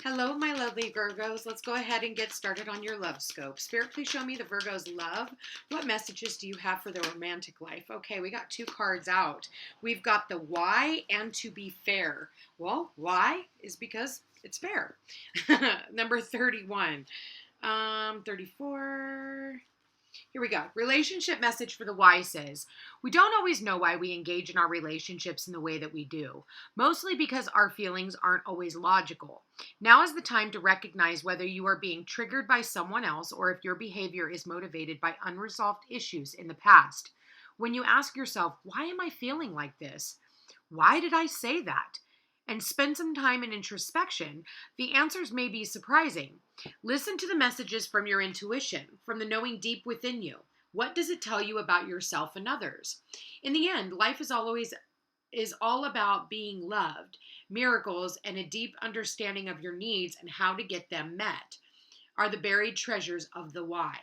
Hello, my lovely Virgos. Let's go ahead and get started on your LoveScope. Spirit, please show me the Virgos' love. What messages do you have for their romantic life? Okay, we got two cards out. We've got the why and to be fair. Well, why is because it's fair. Number 31. 34. Here we go. Relationship message for the why says, we don't always know why we engage in our relationships in the way that we do, mostly because our feelings aren't always logical. Now is the time to recognize whether you are being triggered by someone else or if your behavior is motivated by unresolved issues in the past. When you ask yourself, why am I feeling like this? Why did I say that? And spend some time in introspection, the answers may be surprising. Listen to the messages from your intuition, from the knowing deep within you. What does it tell you about yourself and others? In the end, life is all about being loved, miracles, and a deep understanding of your needs and how to get them met are the buried treasures of the why.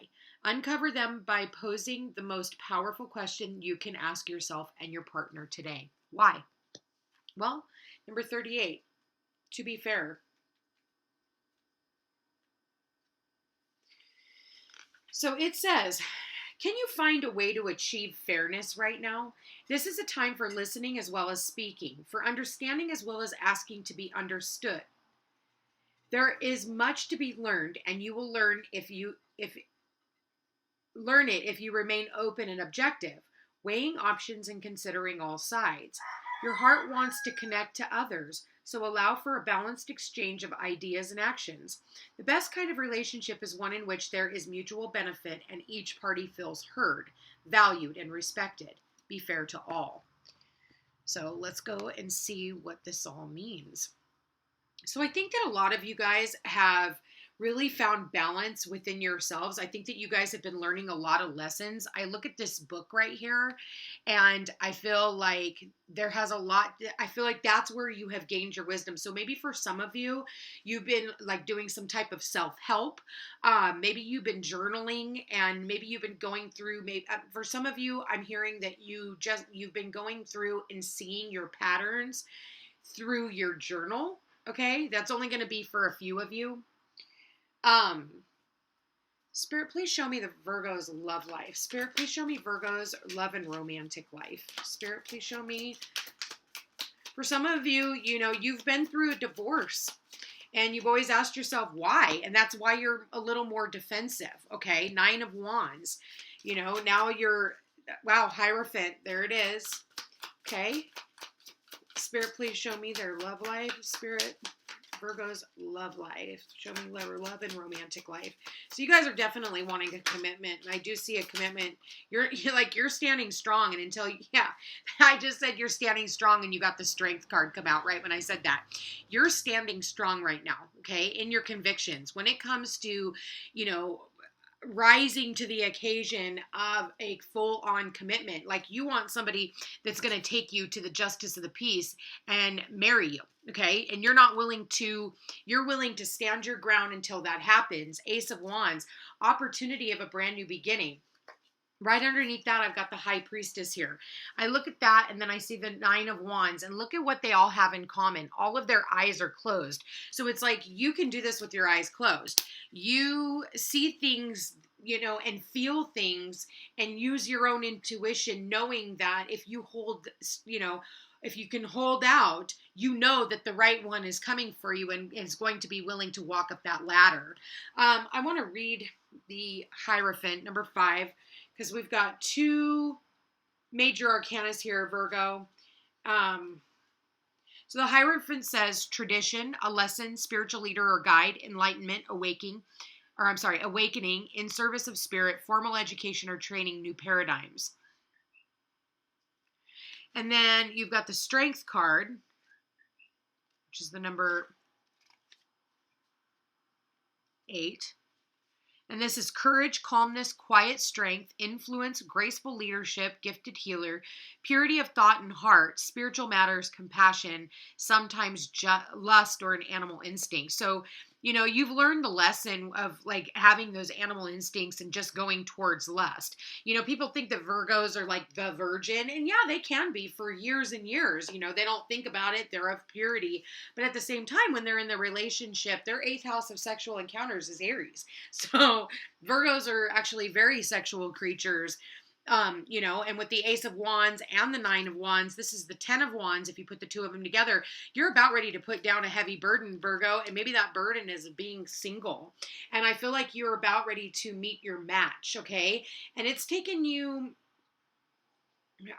Uncover them by posing the most powerful question you can ask yourself and your partner today. Why? Well, number 38, to be fair. So it says, can you find a way to achieve fairness right now? This is a time for listening as well as speaking, for understanding as well as asking to be understood. There is much to be learned, and you will learn if you remain open and objective, weighing options and considering all sides. Your heart wants to connect to others, so allow for a balanced exchange of ideas and actions. The best kind of relationship is one in which there is mutual benefit and each party feels heard, valued, and respected. Be fair to all. So let's go and see what this all means. So I think that a lot of you guys have really found balance within yourselves. I think that you guys have been learning a lot of lessons. I look at this book right here and I feel like there has a lot. I feel like that's where you have gained your wisdom. So maybe for some of you, you've been like doing some type of self-help. Maybe you've been journaling and maybe you've been going through, for some of you, I'm hearing that you've been going through and seeing your patterns through your journal. Okay. That's only going to be for a few of you. Spirit, please show me the Virgo's love life. Spirit, please show me Virgo's love and romantic life. Spirit, please show me. For some of you, you've been through a divorce and you've always asked yourself why. And that's why you're a little more defensive. Okay. 9 of Wands, now wow, Hierophant. There it is. Okay. Spirit, please show me their love life. Spirit, Virgo's love life. Show me love and romantic life. So you guys are definitely wanting a commitment. And I do see a commitment. You're standing strong. And I just said you're standing strong and you got the strength card come out right when I said that. You're standing strong right now, okay, in your convictions. When it comes to, rising to the occasion of a full-on commitment. Like you want somebody that's going to take you to the justice of the peace and marry you, okay? And you're willing to stand your ground until that happens. Ace of Wands, opportunity of a brand new beginning. Right underneath that, I've got the High Priestess here. I look at that and then I see the 9 of Wands and look at what they all have in common. All of their eyes are closed. So it's like you can do this with your eyes closed. You see things, and feel things and use your own intuition, knowing that if you if you can hold out, that the right one is coming for you and is going to be willing to walk up that ladder. I want to read the Hierophant, number 5, because we've got 2 major arcanas here, Virgo. So the Hierophant says tradition, a lesson, spiritual leader or guide, enlightenment, awakening, in service of spirit, formal education or training, new paradigms. And then you've got the Strength card, which is the number 8. And this is courage, calmness, quiet strength, influence, graceful leadership, gifted healer, purity of thought and heart, spiritual matters, compassion, sometimes lust or an animal instinct. So, You know, you've learned the lesson of like having those animal instincts and just going towards lust. You know, people think that Virgos are like the virgin, and yeah, they can be for years and years. You know, they don't think about it. They're of purity. But at the same time, when they're in the relationship, their eighth house of sexual encounters is Aries. So Virgos are actually very sexual creatures. You know, and with the Ace of Wands and the Nine of Wands, this is the 10 of Wands. If you put the two of them together, you're about ready to put down a heavy burden, Virgo, and maybe that burden is being single. And I feel like you're about ready to meet your match, okay? And it's taken you,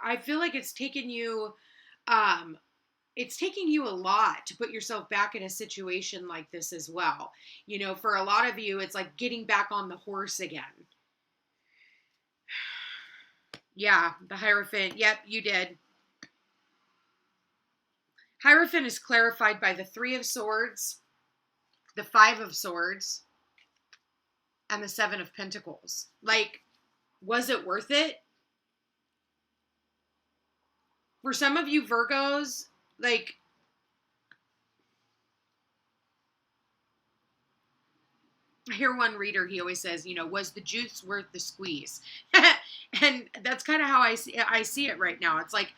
I feel like it's taking you a lot to put yourself back in a situation like this as well. You know, for a lot of you, it's like getting back on the horse again. Yeah, the Hierophant. Yep, you did. Hierophant is clarified by the Three of Swords, the Five of Swords, and the Seven of Pentacles. Like, was it worth it? For some of you Virgos, like, I hear one reader, he always says, you know, was the juice worth the squeeze? And that's kind of how I see it right now. It's like,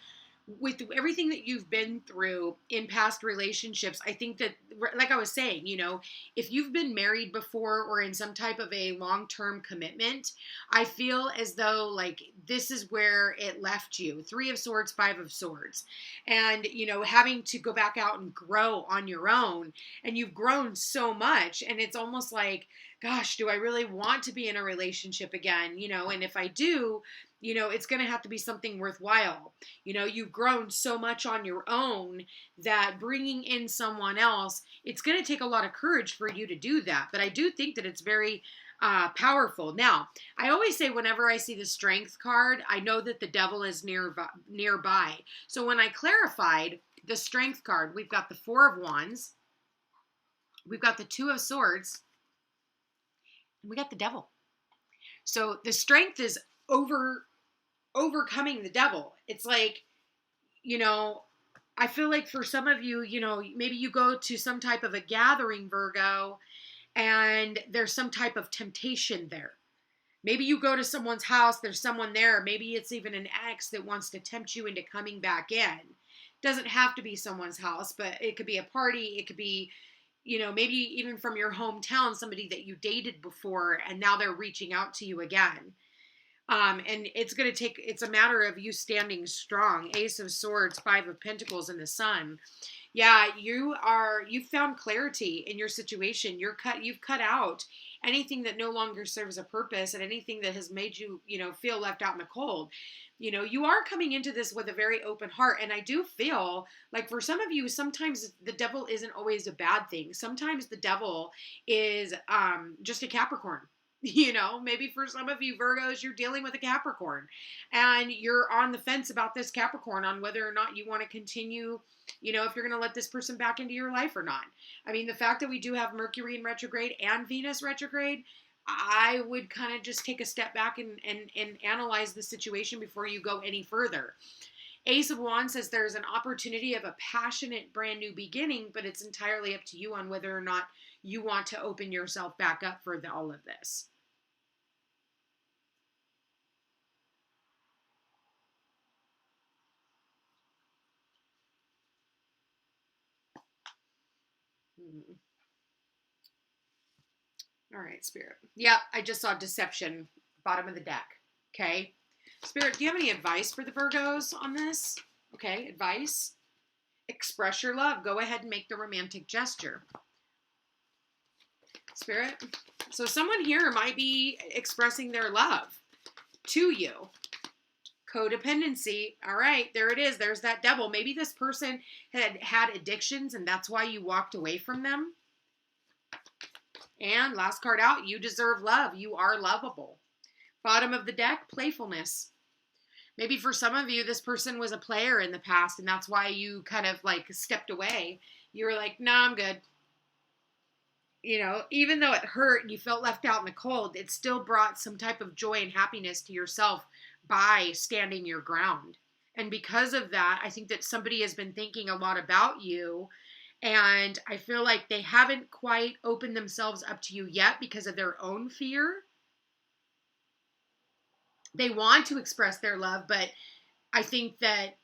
with everything that you've been through in past relationships, I think that, like I was saying, you know, if you've been married before or in some type of a long-term commitment, I feel as though like this is where it left you. Three of Swords, Five of Swords. And, you know, having to go back out and grow on your own. And you've grown so much. And it's almost like, gosh, do I really want to be in a relationship again? You know, and if I do, you know, it's going to have to be something worthwhile. You know, you've grown so much on your own that bringing in someone else, it's going to take a lot of courage for you to do that. But I do think that it's very powerful. Now, I always say whenever I see the Strength card, I know that the devil is nearby. So when I clarified the Strength card, we've got the Four of Wands, we've got the Two of Swords, and we got the devil. So the Strength is overcoming the devil. It's like, you know, I feel like for some of you, you know, maybe you go to some type of a gathering, Virgo, and there's some type of temptation there. Maybe you go to someone's house, there's someone there. Maybe it's even an ex that wants to tempt you into coming back in. Doesn't have to be someone's house, but it could be a party. It could be, you know, maybe even from your hometown, somebody that you dated before, and now they're reaching out to you again. And it's a matter of you standing strong. Ace of Swords, Five of Pentacles, and the Sun. Yeah, you've found clarity in your situation. You've cut out anything that no longer serves a purpose and anything that has made you, you know, feel left out in the cold. You know, you are coming into this with a very open heart. And I do feel like for some of you, sometimes the devil isn't always a bad thing. Sometimes the devil is just a Capricorn. You know, maybe for some of you Virgos, you're dealing with a Capricorn and you're on the fence about this Capricorn on whether or not you want to continue, you know, if you're going to let this person back into your life or not. I mean, the fact that we do have Mercury in retrograde and Venus retrograde, I would kind of just take a step back and analyze the situation before you go any further. Ace of Wands says there's an opportunity of a passionate brand new beginning, but it's entirely up to you on whether or not you want to open yourself back up for all of this. All right, Spirit. Yep, I just saw Deception, bottom of the deck. Okay. Spirit, do you have any advice for the Virgos on this? Okay, advice. Express your love. Go ahead and make the romantic gesture. Spirit. So someone here might be expressing their love to you. Codependency. All right, there it is. There's that devil. Maybe this person had addictions and that's why you walked away from them. And last card out, you deserve love. You are lovable. Bottom of the deck, playfulness. Maybe for some of you, this person was a player in the past and that's why you kind of like stepped away. You were like, nah, I'm good. You know, even though it hurt and you felt left out in the cold, it still brought some type of joy and happiness to yourself by standing your ground. And because of that, I think that somebody has been thinking a lot about you And I feel like they haven't quite opened themselves up to you yet because of their own fear. They want to express their love, but I think that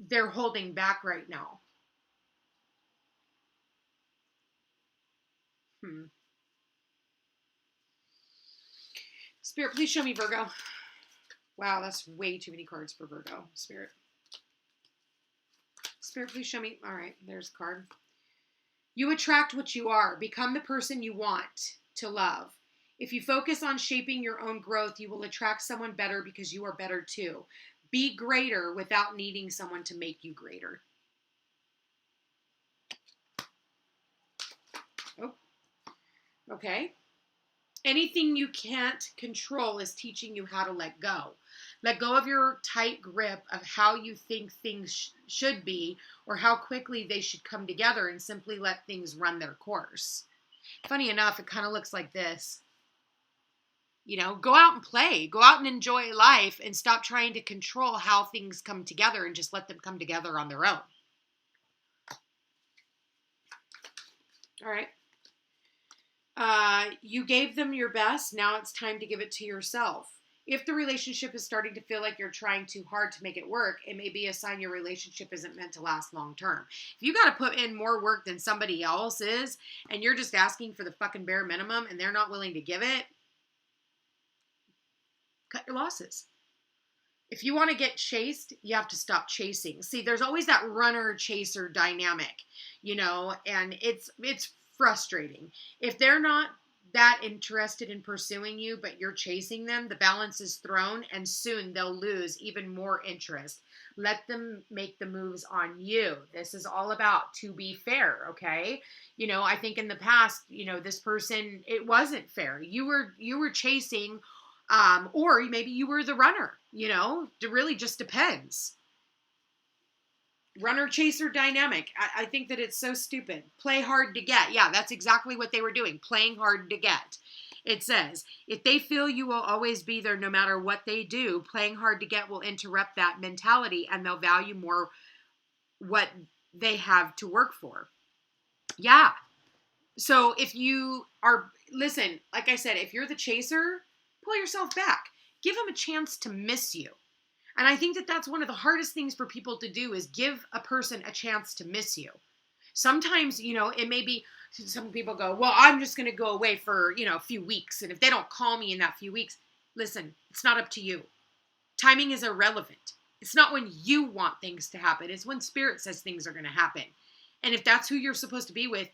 they're holding back right now. Spirit, please show me Virgo. Wow, that's way too many cards for Virgo. Spirit, please show me. All right, there's a card. You attract what you are. Become the person you want to love. If you focus on shaping your own growth, you will attract someone better because you are better too. Be greater without needing someone to make you greater. Oh, okay. Anything you can't control is teaching you how to let go. Let go of your tight grip of how you think things should be or how quickly they should come together, and simply let things run their course. Funny enough, it kind of looks like this. You know, go out and play. Go out and enjoy life and stop trying to control how things come together and just let them come together on their own. All right. You gave them your best. Now it's time to give it to yourself. If the relationship is starting to feel like you're trying too hard to make it work, it may be a sign your relationship isn't meant to last long term. If you got to put in more work than somebody else is, and you're just asking for the fucking bare minimum and they're not willing to give it, cut your losses. If you want to get chased, you have to stop chasing. See, there's always that runner-chaser dynamic, you know, and it's frustrating. If they're not that interested in pursuing you, but you're chasing them, the balance is thrown, and soon they'll lose even more interest. Let them make the moves on you. This is all about to be fair, okay? You know, I think in the past, you know, this person, it wasn't fair. You were chasing, or maybe you were the runner, you know? It really just depends. Runner-chaser dynamic. I think that it's so stupid. Play hard to get. Yeah, that's exactly what they were doing. Playing hard to get. It says, if they feel you will always be there no matter what they do, playing hard to get will interrupt that mentality, and they'll value more what they have to work for. Yeah. So if you are, listen, like I said, if you're the chaser, pull yourself back. Give them a chance to miss you. And I think that that's one of the hardest things for people to do, is give a person a chance to miss you. Sometimes, you know, it may be, some people go, well, I'm just going to go away for, you know, a few weeks. And if they don't call me in that few weeks, listen, it's not up to you. Timing is irrelevant. It's not when you want things to happen. It's when Spirit says things are going to happen. And if that's who you're supposed to be with,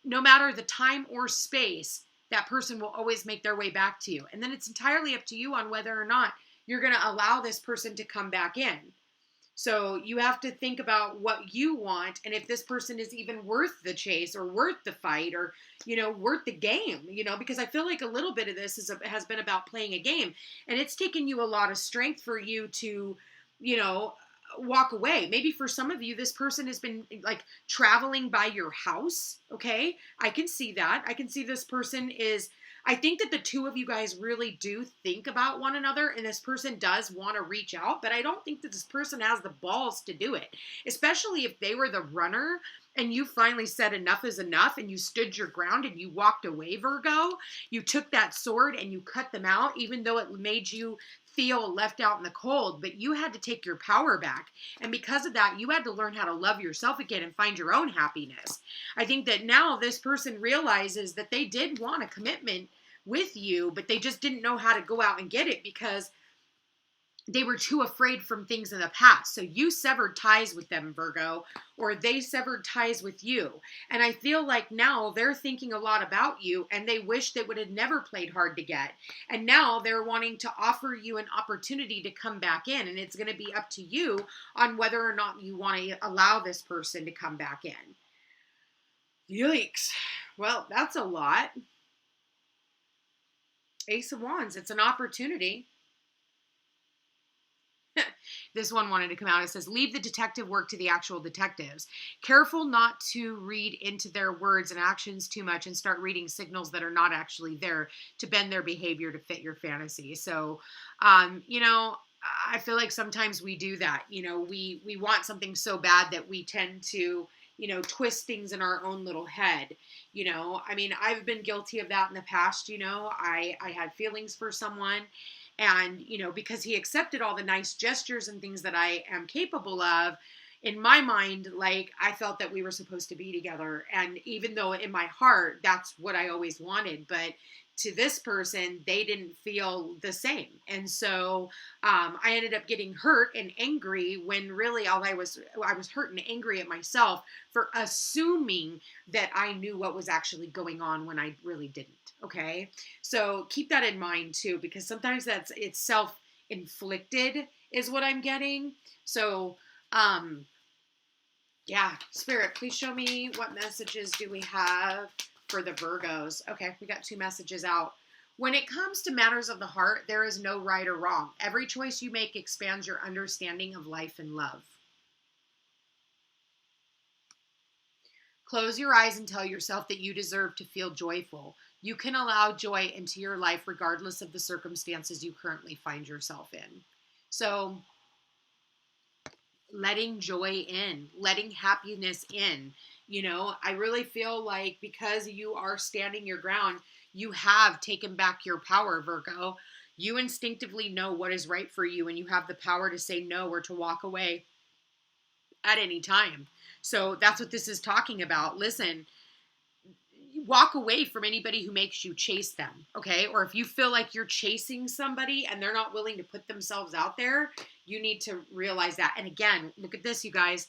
no matter the time or space, that person will always make their way back to you. And then it's entirely up to you on whether or not you're going to allow this person to come back in. So you have to think about what you want, and if this person is even worth the chase or worth the fight, or, you know, worth the game, you know, because I feel like a little bit of this has been about playing a game, and it's taken you a lot of strength for you to, you know, walk away. Maybe for some of you, this person has been like traveling by your house. Okay. I can see that. I can see this person is, I think that the two of you guys really do think about one another, and this person does want to reach out, but I don't think that this person has the balls to do it, especially if they were the runner and you finally said enough is enough and you stood your ground and you walked away, Virgo. You took that sword and you cut them out, even though it made you feel left out in the cold, but you had to take your power back. And because of that, you had to learn how to love yourself again and find your own happiness. I think that now this person realizes that they did want a commitment with you, but they just didn't know how to go out and get it because they were too afraid from things in the past. So you severed ties with them, Virgo, or they severed ties with you. And I feel like now they're thinking a lot about you, and they wish they would have never played hard to get. And now they're wanting to offer you an opportunity to come back in. And it's going to be up to you on whether or not you want to allow this person to come back in. Yikes. Well, that's a lot. Ace of Wands. It's an opportunity. This one wanted to come out. It says, leave the detective work to the actual detectives. Careful not to read into their words and actions too much and start reading signals that are not actually there to bend their behavior to fit your fantasy. So, you know, I feel like sometimes we do that. You know, we want something so bad that we tend to, twist things in our own little head. I mean, I've been guilty of that in the past. I had feelings for someone, and, because he accepted all the nice gestures and things that I am capable of, in my mind, like, I felt that we were supposed to be together. And even though in my heart, that's what I always wanted, but to this person, they didn't feel the same. And so I ended up getting hurt and angry when really I was hurt and angry at myself for assuming that I knew what was actually going on when I really didn't. Okay. So keep that in mind too, because sometimes it's self-inflicted is what I'm getting. So, yeah, Spirit, please show me what messages do we have for the Virgos. Okay, we got 2 messages out. When it comes to matters of the heart, there is no right or wrong. Every choice you make expands your understanding of life and love. Close your eyes and tell yourself that you deserve to feel joyful. You can allow joy into your life regardless of the circumstances you currently find yourself in. So, letting joy in, letting happiness in. I really feel like because you are standing your ground, you have taken back your power, Virgo. You instinctively know what is right for you, and you have the power to say no or to walk away at any time. So that's what this is talking about. Listen, walk away from anybody who makes you chase them, okay? Or if you feel like you're chasing somebody and they're not willing to put themselves out there, you need to realize that. And again, look at this, you guys.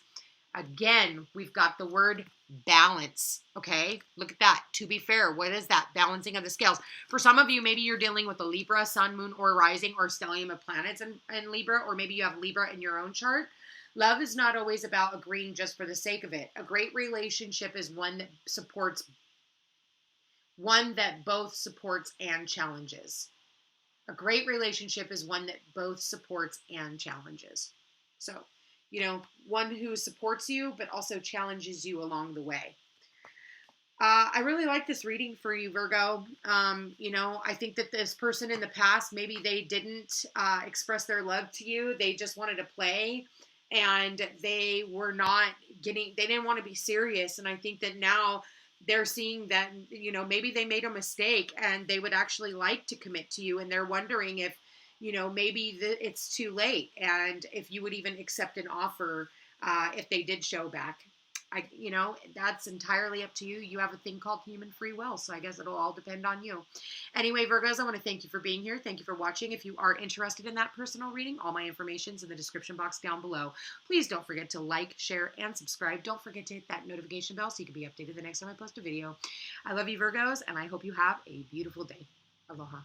Again, we've got the word balance, okay? Look at that. To be fair, what is that? Balancing of the scales. For some of you, maybe you're dealing with a Libra, sun, moon, or rising, or stellium of planets in Libra, or maybe you have Libra in your own chart. Love is not always about agreeing just for the sake of it. A great relationship is one that both supports and challenges. A great relationship is one that both supports and challenges. So, one who supports you, but also challenges you along the way. I really like this reading for you, Virgo. I think that this person in the past, maybe they didn't express their love to you. They just wanted to play, and they didn't want to be serious. And I think that now they're seeing that, maybe they made a mistake and they would actually like to commit to you. And they're wondering if, maybe it's too late. And if you would even accept an offer if they did show back. That's entirely up to you. You have a thing called human free will. So I guess it'll all depend on you. Anyway, Virgos, I want to thank you for being here. Thank you for watching. If you are interested in that personal reading, all my information's in the description box down below. Please don't forget to like, share, and subscribe. Don't forget to hit that notification bell so you can be updated the next time I post a video. I love you, Virgos, and I hope you have a beautiful day. Aloha.